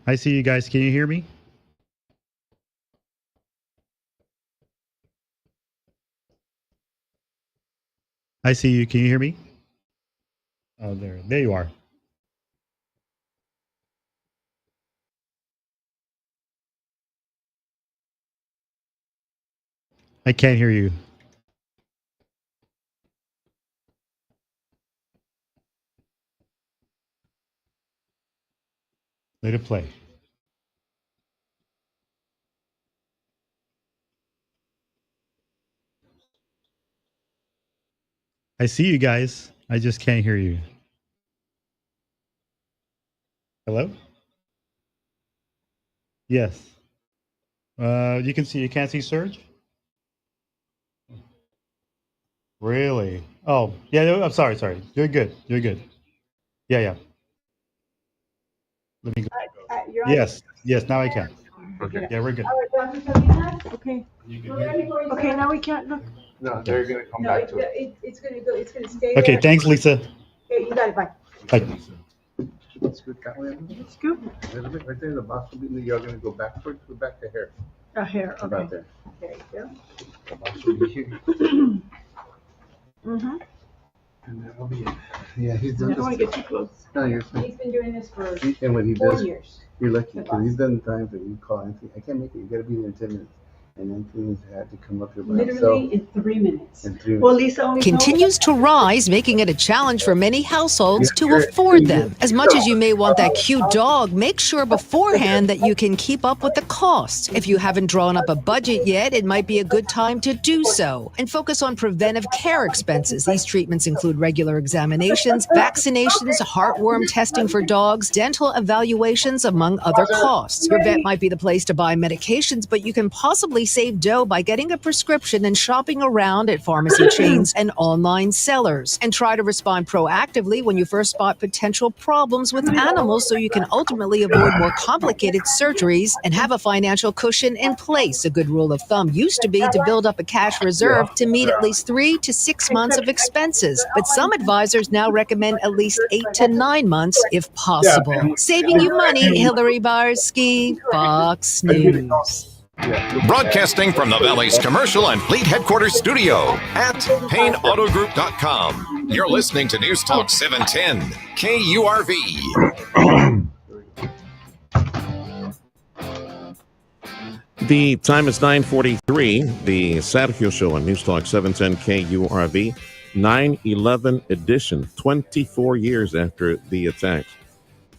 I see you guys. Can you hear me? I see you. Can you hear me? Oh, there you are. I can't hear you. Let it play. I see you guys. I just can't hear you. Hello? Yes. You can't see Serge? Really? Oh, yeah, no, I'm sorry. You're good. Yeah. Let me go. Yes, now I can. Okay. Yeah, we're good. Okay. You can hear me? Okay, now we can't look. No, they're gonna come back to it. It's gonna stay Okay, there. thanks, Lisa. Okay, you got it, bye. Bye. Scoot that way Scoop. a little bit, right there, the box will be, you're gonna go backwards, go back to here, A hair, about okay. there. There you go. The box will be here. Mm-hmm. And that'll be it. Yeah, he's I done don't wanna this. get too close. No, you're fine. He's been doing this for And when he 4 does, years. you're lucky, because he's done times that you call Anthony, I can't make it, you gotta be there in 10 minutes. And Anthony's had to come up here by himself Literally in 3 minutes. in 3 minutes. Well, Lisa only Continues to rise, making it a challenge for many households to afford them. As much as you may want that cute dog, make sure beforehand that you can keep up with the costs. If you haven't drawn up a budget yet, it might be a good time to do so and focus on preventive care expenses. These treatments include regular examinations, vaccinations, heartworm testing for dogs, dental evaluations, among other costs. Your vet might be the place to buy medications, but you can possibly save dough by getting a prescription and shopping around at pharmacy chains and online sellers. And try to respond proactively when you first spot potential problems with animals so you can ultimately avoid more complicated surgeries and have a financial cushion in place. A good rule of thumb used to be to build up a cash reserve to meet at least 3 to 6 months of expenses. But some advisors now recommend at least 8 to 9 months if possible. Saving you money, Hillary Barsky, Fox News. Broadcasting from the Valley's commercial and fleet headquarters studio at PayneAutoGroup.com. You're listening to News Talk 710 KURV. The time is 9:43. The Sergio Show on News Talk 710 KURV, 9/11 edition, 24 years after the attacks.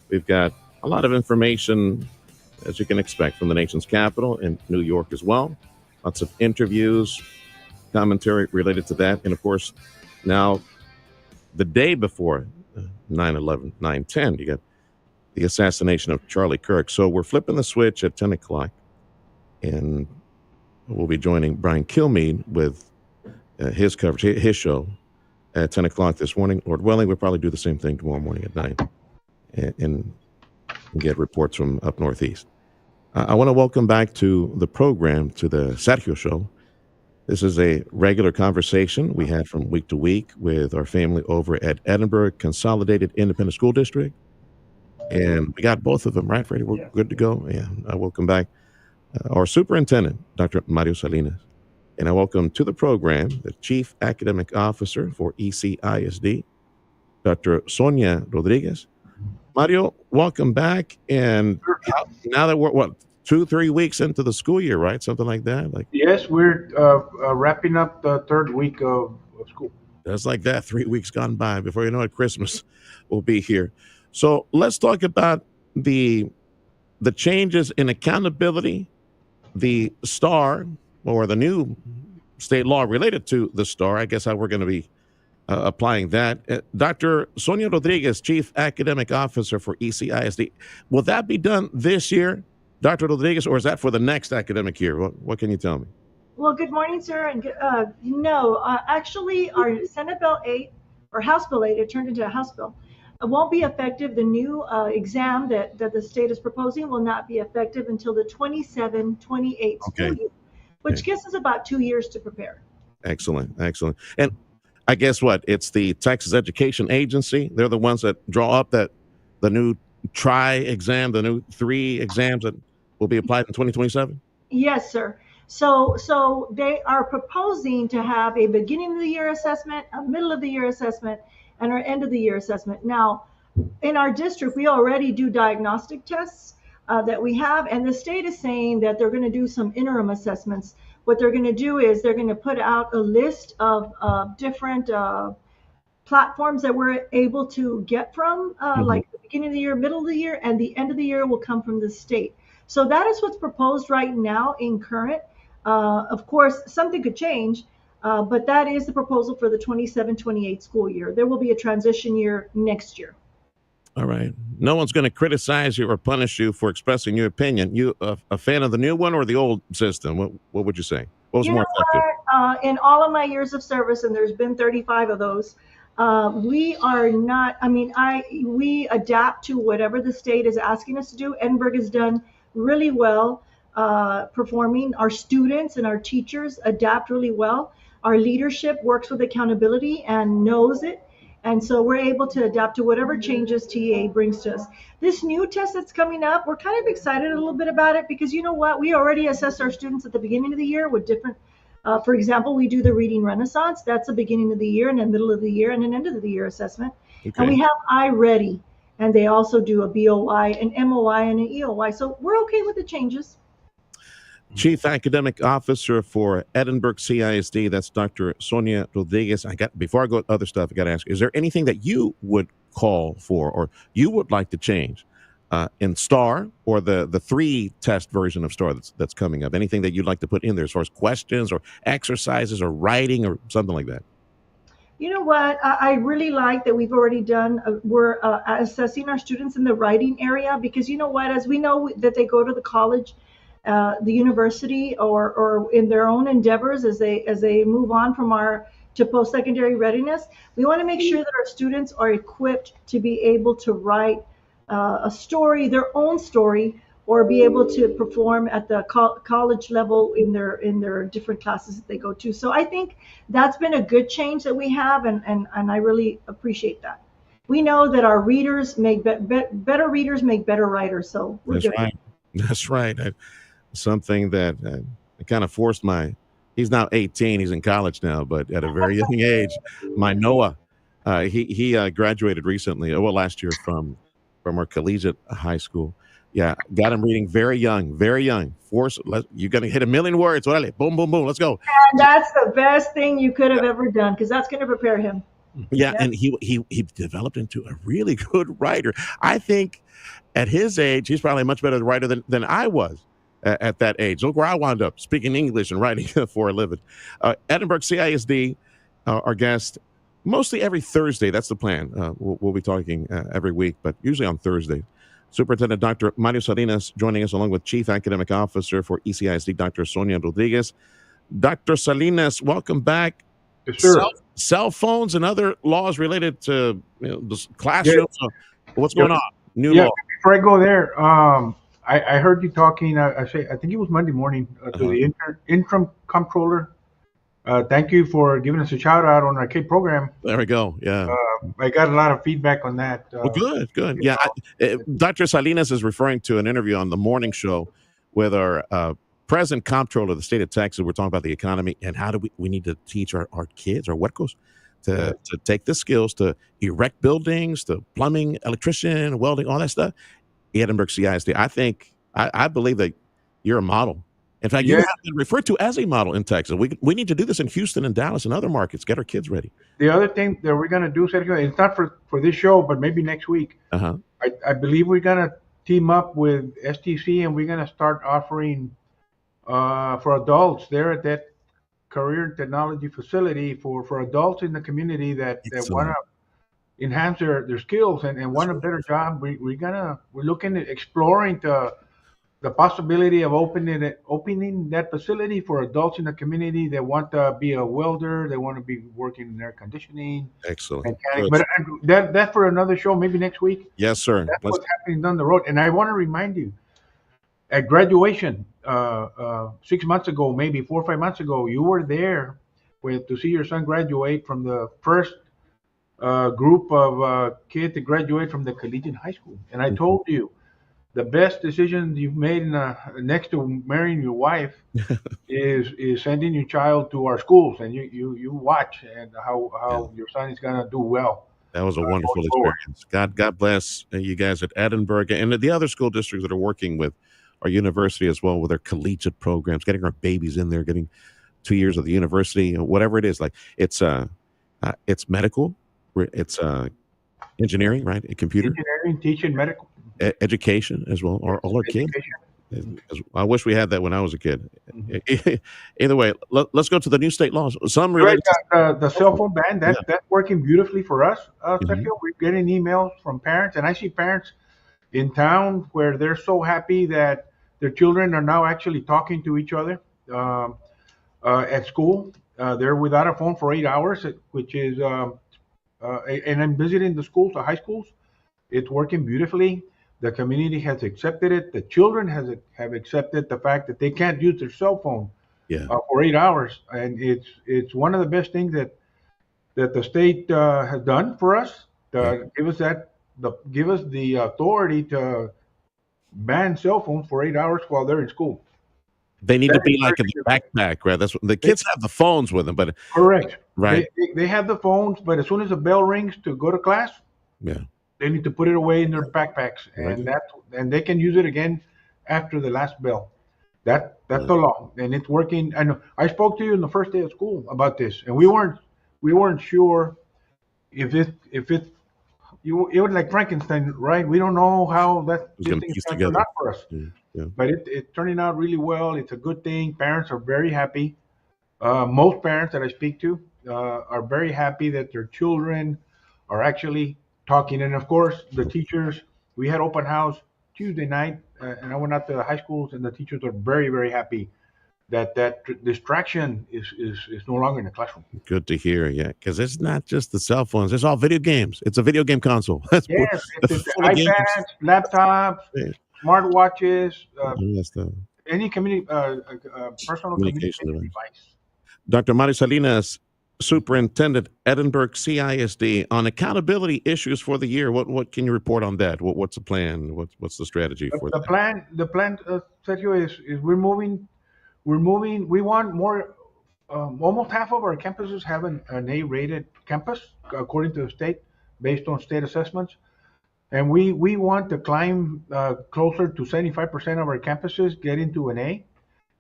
We've got a lot of information, as you can expect, from the nation's capital in New York as well. Lots of interviews, commentary related to that. And of course, now the day before 9/11, 9/10, you got the assassination of Charlie Kirk. So we're flipping the switch at 10 o'clock. And we'll be joining Brian Kilmeade with his coverage, his show at 10 o'clock this morning. Lord willing, we'll probably do the same thing tomorrow morning at 9 and get reports from up northeast. I want to welcome back to the program, to the Sergio Show. This is a regular conversation we had from week to week with our family over at Edinburg Consolidated Independent School District. And we got both of them, right, Freddie? We're good to go. Yeah, I welcome back our superintendent, Dr. Mario Salinas. And I welcome to the program the Chief Academic Officer for ECISD, Dr. Sonia Rodriguez. Mario, welcome back. And now that we're, 2-3 weeks into the school year, right? Something like that? Yes, we're wrapping up the third week of school. Just like that, 3 weeks gone by. Before you know it, Christmas will be here. So let's talk about the changes in accountability, the STAR, or the new state law related to the STAR. I guess how we're going to be applying that. Dr. Sonia Rodriguez, Chief Academic Officer for ECISD. Will that be done this year, Dr. Rodriguez, or is that for the next academic year? What can you tell me? Well, good morning, sir. And actually, our Senate Bill 8, or House Bill 8, it turned into a House Bill, won't be effective. The new exam that the state is proposing will not be effective until the 27-28 school year, which gives us about 2 years to prepare. Excellent. And I guess what? It's the Texas Education Agency. They're the ones that draw up the new exam, the new 3 exams that will be applied in 2027? Yes, sir. So they are proposing to have a beginning of the year assessment, a middle of the year assessment, and our end of the year assessment. Now, in our district, we already do diagnostic tests that we have, and the state is saying that they're going to do some interim assessments. What they're going to do is they're going to put out a list of different platforms that we're able to get from, like the beginning of the year, middle of the year, and the end of the year will come from the state. So that is what's proposed right now in current. Of course, something could change, but that is the proposal for the 27-28 school year. There will be a transition year next year. All right. No one's going to criticize you or punish you for expressing your opinion. You a fan of the new one or the old system? What would you say? What was You more know effective? what? In all of my years of service, and there's been 35 of those, we are not. I mean, we adapt to whatever the state is asking us to do. Edinburg has done really well performing. Our students and our teachers adapt really well. Our leadership works with accountability and knows it. And so we're able to adapt to whatever changes TA brings to us. This new test that's coming up, we're kind of excited a little bit about it because you know what? We already assessed our students at the beginning of the year with different, for example, we do the Reading Renaissance. That's the beginning of the year and the middle of the year and an end of the year assessment. Okay. And we have iReady, and they also do a BOY, an MOY, and an EOY. So we're okay with the changes. Chief Academic Officer for Edinburg CISD, that's Dr. Sonia Rodriguez. Before I go to other stuff, I got to ask, is there anything that you would call for or you would like to change in STAR or the 3 test version of STAR that's coming up? Anything that you'd like to put in there as far as questions or exercises or writing or something like that? You know what? I really like that we've already done, we're assessing our students in the writing area because you know what? As we know that they go to the college, the university or in their own endeavors as they move on from to post-secondary readiness, we want to make sure that our students are equipped to be able to write a story, their own story, or be able to perform at the college level in their different classes that they go to. So I think that's been a good change that we have, and I really appreciate that. We know that our readers make better readers make better writers, so we're That's good. right. That's right. Something that kind of forced he's now 18, he's in college now, but at a very young age, my Noah, he graduated recently, last year from our collegiate high school. Yeah, got him reading very young. You're going to hit 1 million words. Boom, boom, boom. Let's go. And that's the best thing you could have ever done because that's going to prepare him. Yeah, and he developed into a really good writer. I think at his age, he's probably a much better writer than I was at that age. Look where I wound up, speaking English and writing for a living. Edinburg CISD, our guest, mostly every Thursday. That's the plan. We'll be talking every week, but usually on Thursday. Superintendent Dr. Mario Salinas joining us along with Chief Academic Officer for ECISD, Dr. Sonia Rodriguez. Dr. Salinas, welcome back. Yes, sir. Cell phones and other laws related to the classrooms. Yeah. What's going on? New law. Before I go there, I heard you talking. I think it was Monday morning to the interim comptroller. Thank you for giving us a shout out on our K program. There we go. Yeah. I got a lot of feedback on that. Well, good. Yeah. Dr. Salinas is referring to an interview on the morning show with our present comptroller of the state of Texas. We're talking about the economy and how do we need to teach our kids, our WETCOs, to take the skills to erect buildings, to plumbing, electrician, welding, all that stuff. Edinburg CISD. I believe that you're a model. In fact, you have been referred to as a model in Texas. We need to do this in Houston and Dallas and other markets. Get our kids ready. The other thing that we're going to do, Sergio, it's not for this show, but maybe next week. I believe we're going to team up with STC and we're going to start offering for adults there at that career and technology facility for adults in the community that want to enhance their skills and want a better job. We're looking at exploring the possibility of opening that facility for adults in the community that want to be a welder, they want to be working in air conditioning. Excellent. But that's for another show, maybe next week. Yes, sir. That's what's happening down the road. And I want to remind you, at graduation 6 months ago, maybe 4 or 5 months ago, you were there to see your son graduate from the first group of kids that graduate from the collegiate high school. And I told you, the best decision you've made next to marrying your wife is sending your child to our schools, and you watch and how your son is gonna do well. That was a wonderful Going forward. experience. God bless you guys at Edinburgh and the other school districts that are working with our university as well with their collegiate programs, getting our babies in there, getting 2 years of the university, whatever it is. Like it's medical, it's engineering, right? Computer, Engineering, teaching, medical, education as well, or all our kids. education. I wish we had that when I was a kid. Either way, let's go to the new state laws. Some Right, related. the cell phone ban, that's working beautifully for us, Mhm. Sergio. We're getting emails from parents, and I see parents in town where they're so happy that their children are now actually talking to each other at school. They're without a phone for 8 hours, which is, and I'm visiting the schools, the high schools. It's working beautifully. The community has accepted it. The children have accepted the fact that they can't use their cell phone for 8 hours, and it's one of the best things that the state has done for us. Give us the authority to ban cell phones for 8 hours while they're in school. They need to be like in the backpack, right? That's what the kids have the phones with them, but Correct. right, They have the phones, but as soon as the bell rings to go to class, yeah, they need to put it away in their backpacks, Right. and they can use it again after the last bell. That's the law, and it's working. And I spoke to you in the first day of school about this, and we weren't sure if it it was like Frankenstein, right? We don't know how this gonna thing is piece going to turn together. out for us, Yeah. but it's turning out really well. It's a good thing. Parents are very happy. Most parents that I speak to are very happy that their children are actually talking. And of course, the teachers, we had open house Tuesday night, and I went out to the high schools, and the teachers are very, very happy that distraction is no longer in the classroom. Good to hear. Yeah, because it's not just the cell phones; it's all video games. It's a video game console. That's Yes, it's full of games. iPads, laptops, Yeah. smartwatches, All that stuff. any personal Communication communication device. device. Dr. Mari Salinas, Superintendent, Edinburg CISD, on accountability issues for the year. What can you report on that? What's the plan? What's the strategy for The that? plan, Sergio, is we're moving. We want more. Almost half of our campuses have an A-rated campus according to the state, based on state assessments, and we want to climb closer to 75% of our campuses get into an A.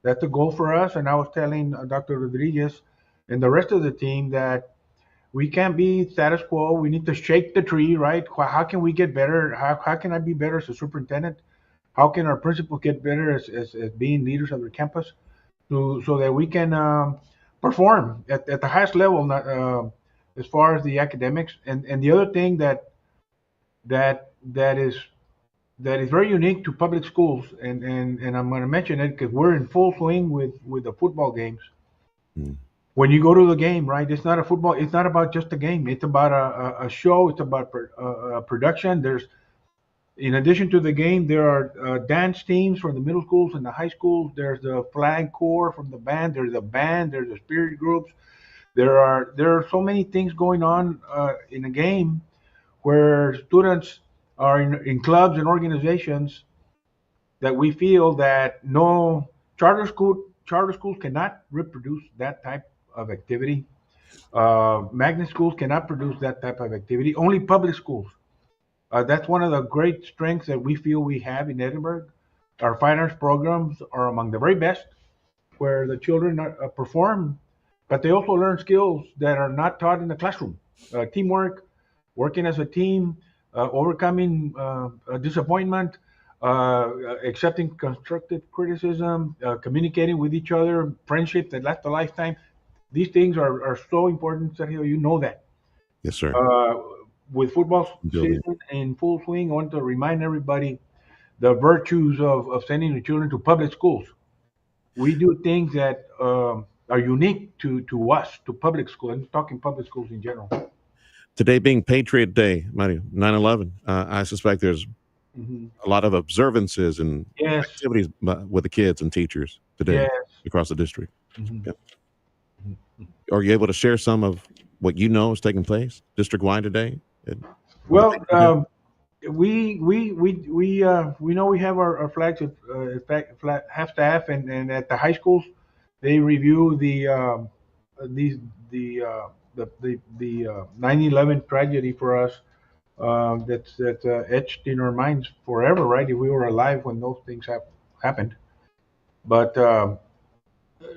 That's the goal for us. And I was telling Dr. Rodriguez and the rest of the team that we can't be status quo. We need to shake the tree, right? How can we get better? How can I be better as a superintendent? How can our principals get better as being leaders of their campus, so that we can perform at the highest level, as far as the academics. And the other thing that is very unique to public schools, and I'm going to mention it because we're in full swing with the football games. When you go to the game, right? It's not a football. It's not about just a game. It's about a show. It's about production. In addition to the game, there are dance teams from the middle schools and the high schools. There's the flag corps from the band. There's a band. There's the spirit groups. There are so many things going on in a game, where students are in clubs and organizations that we feel that no charter schools cannot reproduce that type of activity. Magnet schools cannot produce that type of activity. Only public schools. That's one of the great strengths that we feel we have in Edinburg. Our fine arts programs are among the very best, where the children perform, but they also learn skills that are not taught in the classroom. Teamwork, working as a team, overcoming disappointment, accepting constructive criticism, communicating with each other, friendship that lasts a lifetime. These things are so important, Sergio. You know that. Yes, sir. With football season in full swing, I want to remind everybody the virtues of sending the children to public schools. We do things that are unique to us, to public school. I'm talking public schools in general. Today being Patriot Day, Mario, 9/11, I suspect there's a lot of observances and activities with the kids and teachers today across the district. Yeah. Are you able to share some of what you know is taking place district-wide today? Well, we know we have our flags at half staff, and at the high schools, they review the 9/11 tragedy for us. That's etched in our minds forever, right? If we were alive when those things happened, but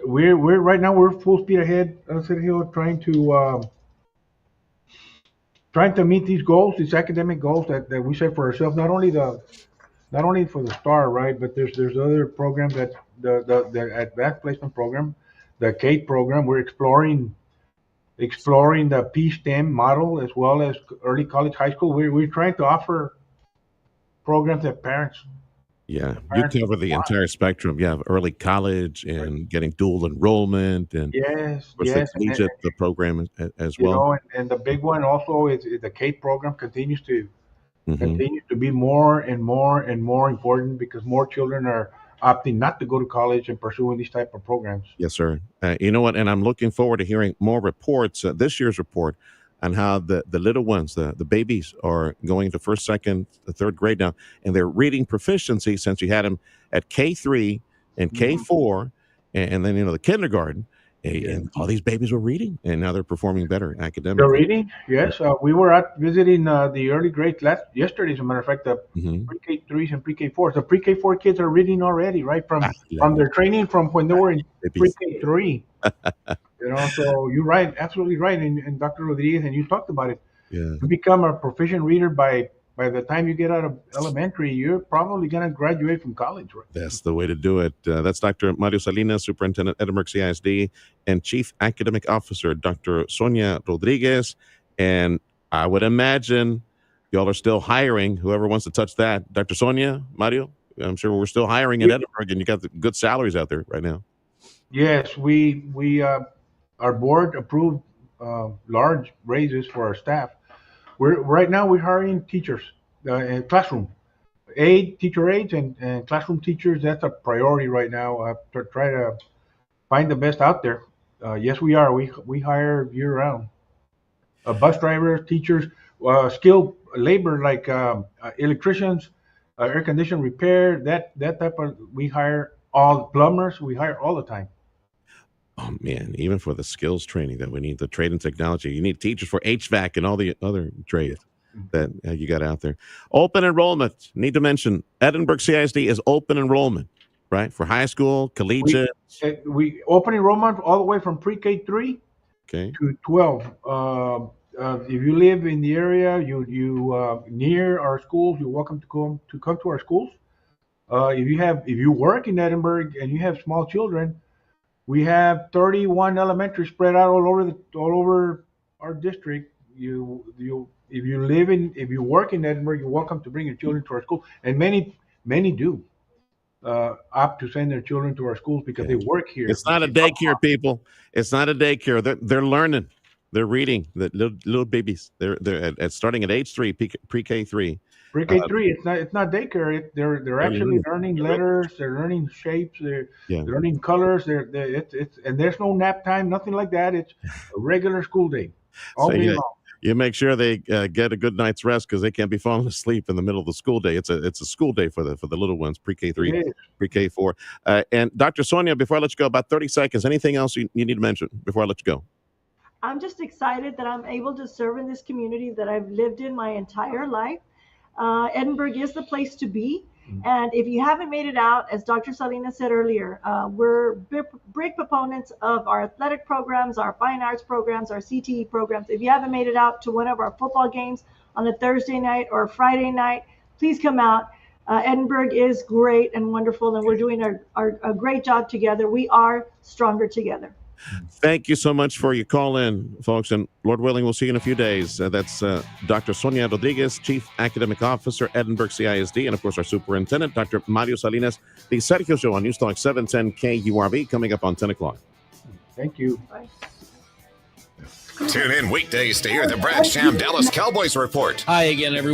we're right now we're full speed ahead, Sergio, trying to meet these goals, these academic goals that we set for ourselves. Not only for the STAR, right? But there's other programs that the advanced placement program, the CATE program. We're exploring the P-STEM model as well as early college, high school. We're trying to offer programs that parents. Yeah, you cover the entire spectrum. You have early college and getting dual enrollment, and yes, the collegiate the program as well. Know, and the big one also is the CATE program continues to be more and more and more important because more children are opting not to go to college and pursuing these type of programs. Yes, sir. You know what? And I'm looking forward to hearing more reports, this year's report, on how the little ones, the babies, are going to first, second, third grade now, and their reading proficiency, since you had them at K3 and K4, and then the kindergarten, and all these babies were reading, and now they're performing better academically. They're reading, yes. We were out visiting the early grades yesterday, as a matter of fact, the pre-K3s and pre-K4s. The pre-K4 kids are reading already, right, from their training from when they were in pre-K3. So you're right, absolutely right, and Dr. Rodriguez, and you talked about it. Yeah. You become a proficient reader by the time you get out of elementary, you're probably going to graduate from college, right? That's the way to do it. That's Dr. Mario Salinas, Superintendent, Edinburg CISD, and Chief Academic Officer, Dr. Sonia Rodriguez. And I would imagine y'all are still hiring, whoever wants to touch that. Dr. Sonia, Mario, I'm sure we're still hiring at Edinburg, and you got the good salaries out there right now. Yes, we our board approved large raises for our staff. Right now we're hiring teachers, classroom teacher aides and classroom teachers. That's a priority right now. To try to find the best out there. Yes, we are. We hire year round. Bus drivers, teachers, skilled labor like electricians, air condition repair. That type of. We hire all plumbers. We hire all the time. Oh man, even for the skills training that we need, the trade and technology, you need teachers for HVAC and all the other trades that you got out there. Open enrollment. Need to mention Edinburg CISD is open enrollment, right? For high school, collegiate. We open enrollment all the way from pre-K3 to 12. If you live in the area, you near our schools, you're welcome to come to our schools. If you work in Edinburg and you have small children, we have 31 elementaries spread out all over our district. If you work in Edinburg, you're welcome to bring your children to our school, and many do opt to send their children to our schools because they work here. It's not a daycare, people. It's not a daycare. They're learning. They're reading. The little babies. They're at starting at age 3, pre-K3. Pre-K3, it's not daycare. They're actually learning letters. They're learning shapes. They're learning colors. And there's no nap time, nothing like that. It's a regular school day, all day long. You make sure they get a good night's rest because they can't be falling asleep in the middle of the school day. It's a school day for the little ones, pre-K3, pre-K4. And Dr. Sonia, before I let you go, about 30 seconds. Anything else you need to mention before I let you go? I'm just excited that I'm able to serve in this community that I've lived in my entire life. Edinburg is the place to be. And if you haven't made it out, as Dr. Salinas said earlier, we're big proponents of our athletic programs, our fine arts programs, our CTE programs. If you haven't made it out to one of our football games on a Thursday night or Friday night, please come out. Edinburg is great and wonderful, and we're doing a great job together. We are stronger together. Thank you so much for your call in, folks. And Lord willing, we'll see you in a few days. That's Dr. Sonia Rodriguez, Chief Academic Officer, Edinburg CISD, and of course our Superintendent, Dr. Mario Salinas. The Sergio Show on News Talk 710 KURV coming up on 10 o'clock. Thank you. Bye. Tune in weekdays to hear the Brad Sham Dallas Cowboys Report. Hi again, everyone.